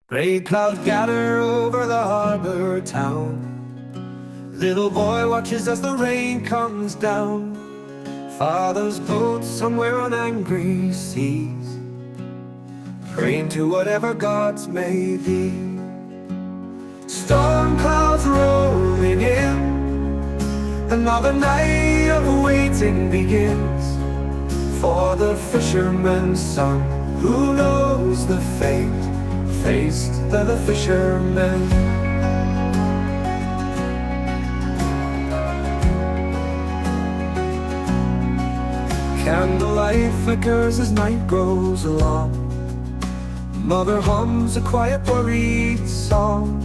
Gray clouds gather over the harbor town. Little boy watches as the rain comes down. Father's boat somewhere on angry seas, praying to whatever gods may be. Storm clouds rolling in, another night of waiting begins for the fisherman's son, who knows the fate faced by the fishermen. Candlelight flickers as night grows along. Mother hums a quiet worried song.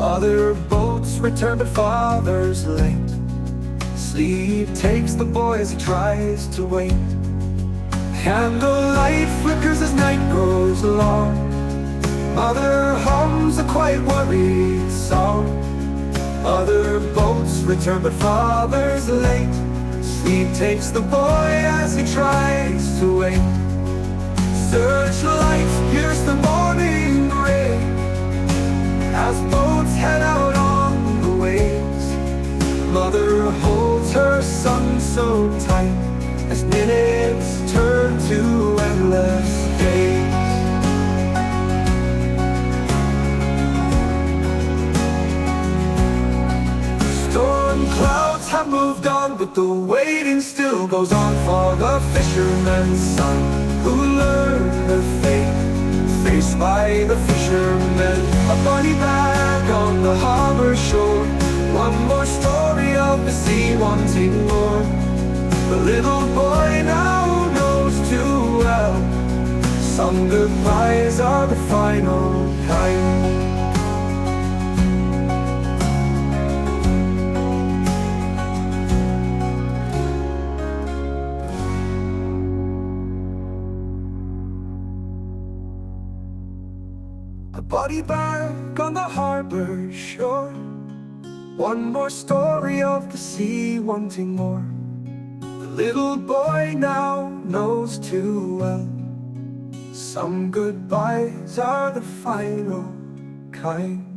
Other boats return but father's late. Sleep takes the boy as he tries to wait. Candlelight flickers as night grows along. Mother hums a quiet worried song. Other boats return but father's late. Sleep takes the boy as he tries to wait. Searchlights pierce the morning gray as boats head out on the waves. Mother holds her son so tight as minutes turn to endless days. Storm clouds have moved on, but the waiting still goes on for the fisherman's son, who learned the fate faced by the fishermen. A body back on the harbor shore, one more story of the sea wanting more. The little boy now knows too well, some goodbyes are the final kind. A body back on the harbor shore, one more story of the sea wanting more. The little boy now knows too well, some goodbyes are the final kind.